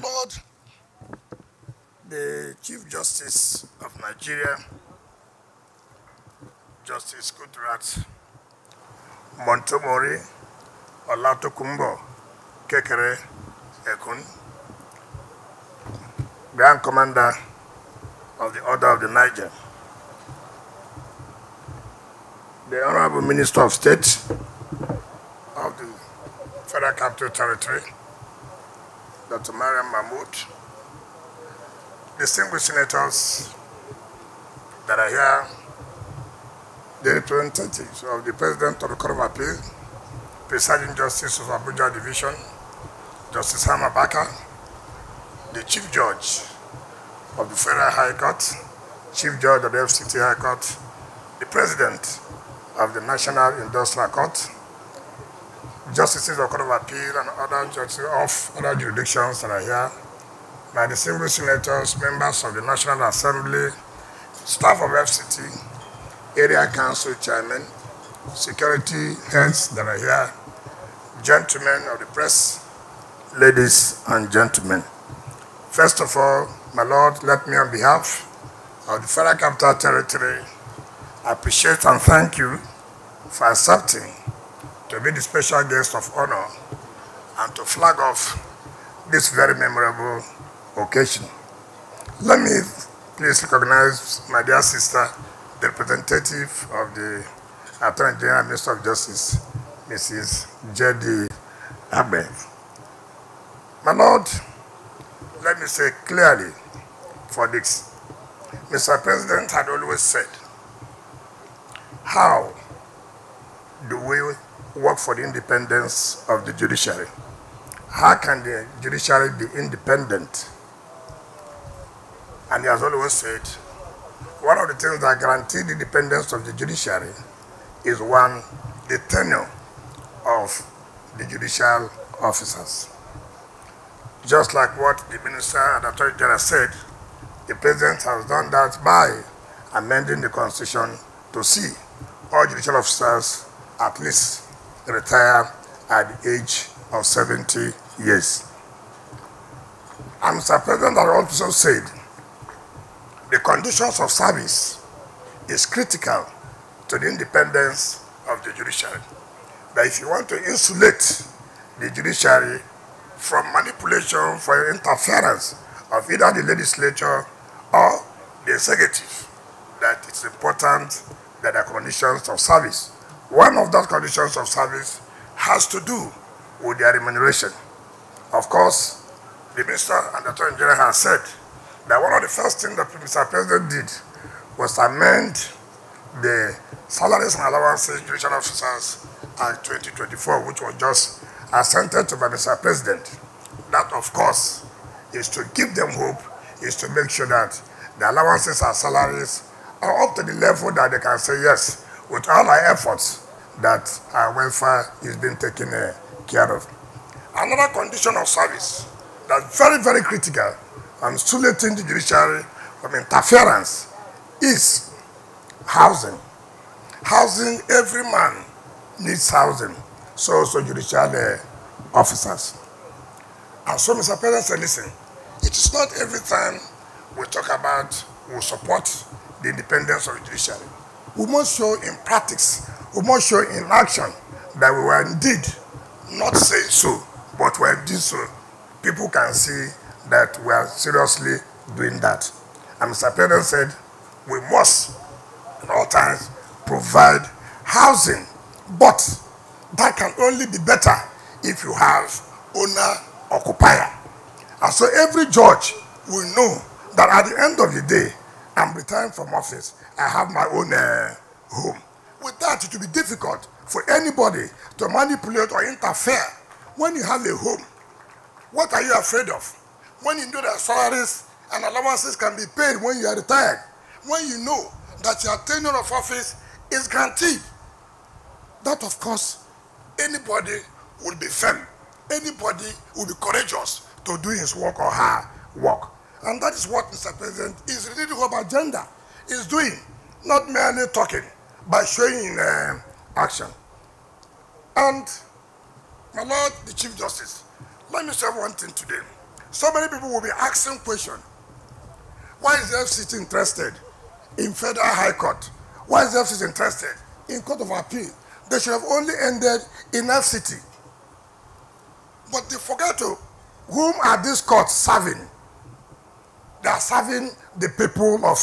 Lord, the Chief Justice of Nigeria, Justice Kudrat Montomori Olatokunbo Kekere Ekun, Grand Commander of the Order of the Niger, the Honorable Minister of State of the Federal Capital Territory, Dr. Mariam Mahmoud, distinguished senators that are here, the representatives of the President of the Court of Appeal, Presiding Justice of Abuja Division, Justice Hama Baka, the Chief Judge of the Federal High Court, Chief Judge of the FCT High Court, the President of the National Industrial Court, Justices of the Court of Appeal and other judges of other jurisdictions that are here, my distinguished senators, members of the National Assembly, staff of FCT, area council chairmen, security heads that are here, gentlemen of the press, ladies and gentlemen. First of all, my Lord, let me on behalf of the Federal Capital Territory appreciate and thank you for accepting to be the special guest of honor and to flag off this very memorable occasion. Let me please recognize my dear sister, the representative of the Attorney General and Minister of Justice, Mrs. J.D. Abe. My Lord, let me say clearly for this. Mr. President had always said, how do we work for the independence of the judiciary? How can the judiciary be independent? And he has always said, one of the things that guarantee the independence of the judiciary is one, the tenure of the judicial officers. Just like what the Minister and the Attorney General said, the President has done that by amending the Constitution to see all judicial officers at least retire at the age of 70 years. And Mr. President has also said the conditions of service is critical to the independence of the judiciary. That if you want to insulate the judiciary from manipulation, for interference of either the legislature or the executive, that it's important that the conditions of service, one of those conditions of service has to do with their remuneration. Of course, the Minister and the Attorney General has said that one of the first things that Mr. President did was amend the salaries and allowances judicial officers at 2024, which was just assented to by Mr. President. That, of course, is to give them hope, is to make sure that the allowances and salaries are up to the level that they can say, yes, with all our efforts, that our welfare is being taken care of. Another condition of service that's very, very critical and insulating the judiciary from interference is housing. Housing, every man needs housing, so also judicial officers. And so Mr. President said, listen, it is not every time we talk about, we support the independence of the judiciary. We must show in practice, we must show in action that we were indeed not saying so, but we are doing so. People can see that we are seriously doing that. And Mr. President said, we must at all times provide housing, but that can only be better if you have owner-occupier. And so every judge will know that at the end of the day, I'm retiring from office, I have my own home. With that, it will be difficult for anybody to manipulate or interfere. When you have a home, what are you afraid of? When you know that salaries and allowances can be paid when you are retired, when you know that your tenure of office is guaranteed, that of course, anybody will be firm. Anybody will be courageous to do his work or her work. And that is what Mr. President is really the whole agenda is doing, not merely talking, but showing in action. And my Lord, the Chief Justice, let me say one thing today. So many people will be asking questions. Why is the FCT interested in Federal High Court? Why is the FCT interested in Court of Appeal? They should have only ended in FCT. But they forget to, whom are these courts serving? They are serving the people of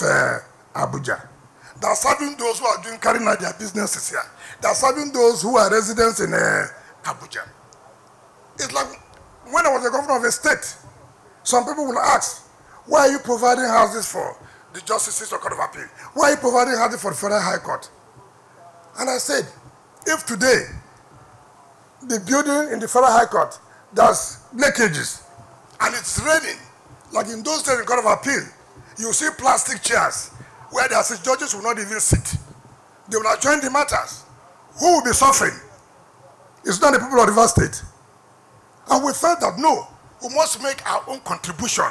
Abuja. They are serving those who are carrying out their businesses here. They are serving those who are residents in Abuja. It's like when I was the governor of a state, some people will ask, why are you providing houses for the justices of Court of Appeal? Why are you providing houses for the Federal High Court? And I said, if today the building in the Federal High Court does leakages and it's raining, like in those days in Court of Appeal, you see plastic chairs where the assistant judges will not even sit. They will adjourn the matters. Who will be suffering? It's not the people of Rivers State. And we felt that no, we must make our own contribution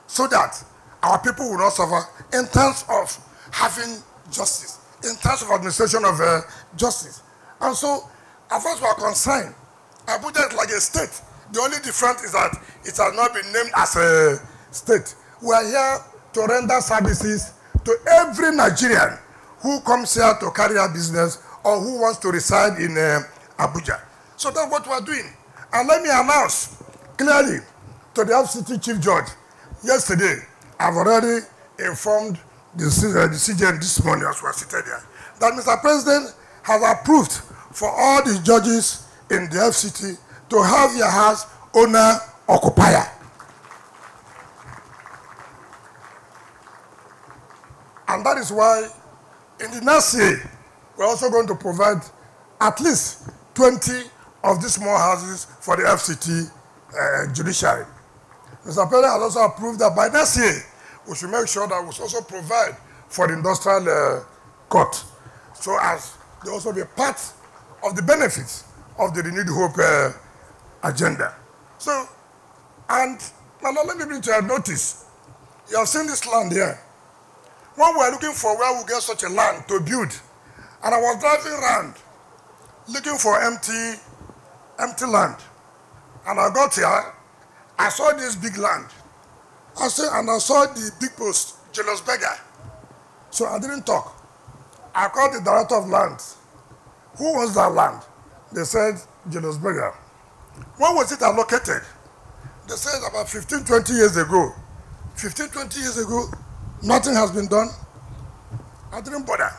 so that our people will not suffer in terms of having justice, in terms of administration of justice. And so, as far as we are concerned, Abuja is like a state. The only difference is that it has not been named as a state. We are here to render services to every Nigerian who comes here to carry out business or who wants to reside in Abuja. So that's what we are doing. And let me announce clearly to the FCT Chief Judge, yesterday, I've already informed the CJN this morning as we are seated here, that Mr. President has approved for all the judges in the FCT to have their house owner occupier. And that is why in the next year, we're also going to provide at least 20 of these small houses for the FCT judiciary. Mr. President has also approved that by next year, we should make sure that we also provide for the industrial court, so as they also be part of the benefits of the Renewed Hope agenda. So, and now let me bring to your notice, you have seen this land here. When we were looking for where we get such a land to build, and I was driving around looking for empty land, and I got here, I saw this big land. I saw the big post, Julius Berger. So I didn't talk. I called the director of land. Who owns that land? They said, Julius Berger. When was it allocated? They said about 15, 20 years ago. 15, 20 years ago, nothing has been done. I didn't bother.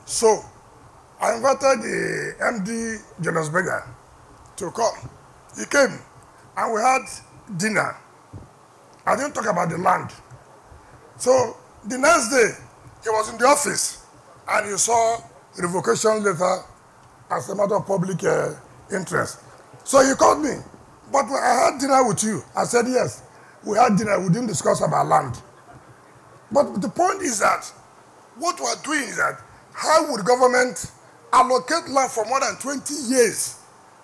So I invited the MD, Julius Berger, to come. He came, and we had dinner. I didn't talk about the land. So the next day, he was in the office, and he saw a revocation letter as a matter of public interest. So he called me. But I had dinner with you. I said, yes, we had dinner. We didn't discuss about land. But the point is that what we're doing is that how would government allocate land for more than 20 years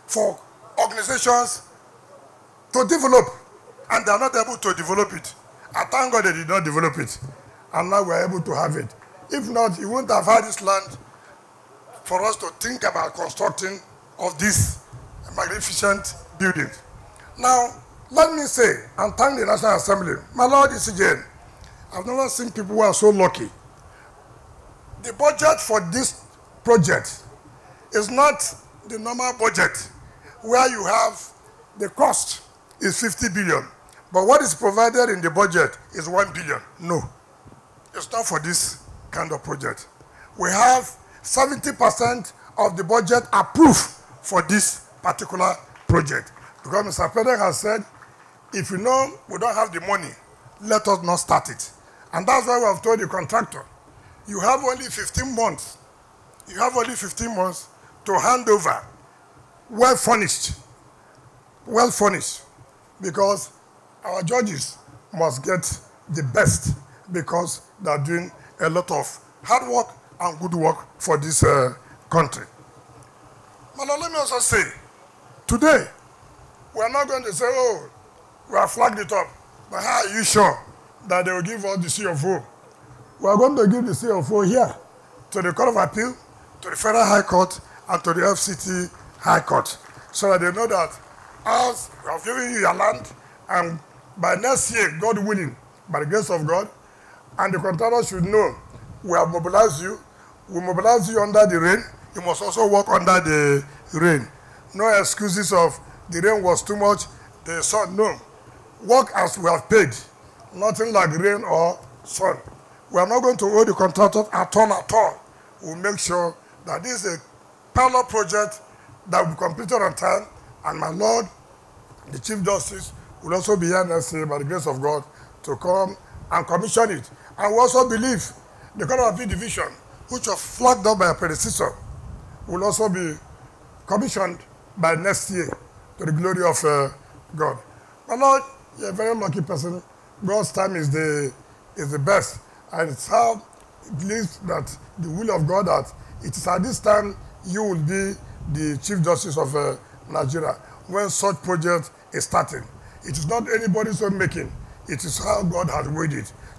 for organizations to develop, and they're not able to develop it? I thank God they did not develop it, and now we're able to have it. If not, you wouldn't have had this land for us to think about constructing of these magnificent buildings. Now, let me say, and thank the National Assembly, my Lord ECJN, I've never seen people who are so lucky. The budget for this project is not the normal budget where you have the cost is 50 billion, but what is provided in the budget is 1 billion. No, it's not for this kind of project. We have 70% of the budget approved for this particular project, because Mr. President has said, if you know we don't have the money, let us not start it. And that's why we have told the contractor, you have only 15 months. You have only 15 months to hand over well furnished, because our judges must get the best, because they are doing a lot of hard work and good work for this country. But now let me also say, today, we are not going to say, oh, we have flagged it up, but how are you sure that they will give us the CFO? We are going to give the CFO here to the Court of Appeal, to the Federal High Court, and to the FCT High Court, so that they know that as we have given you your land, and By next year, God willing, by the grace of God, and the contractor should know we have mobilized you. We mobilize you under the rain. You must also work under the rain. No excuses of the rain was too much, the sun. No. Work as we have paid. Nothing like rain or sun. We are not going to owe the contractor at all. We'll make sure that this is a pilot project that will be completed on time, and my Lord, the Chief Justice, will also be here next year by the grace of God to come and commission it. And we also believe the Court of Appeal Division, which was flagged up by a predecessor, will also be commissioned by next year to the glory of God. My Lord, you're a very lucky person. God's time is the best. And it's how it believes that the will of God that it is at this time you will be the Chief Justice of Nigeria when such project is starting. It is not anybody's own making. It is how God has willed it.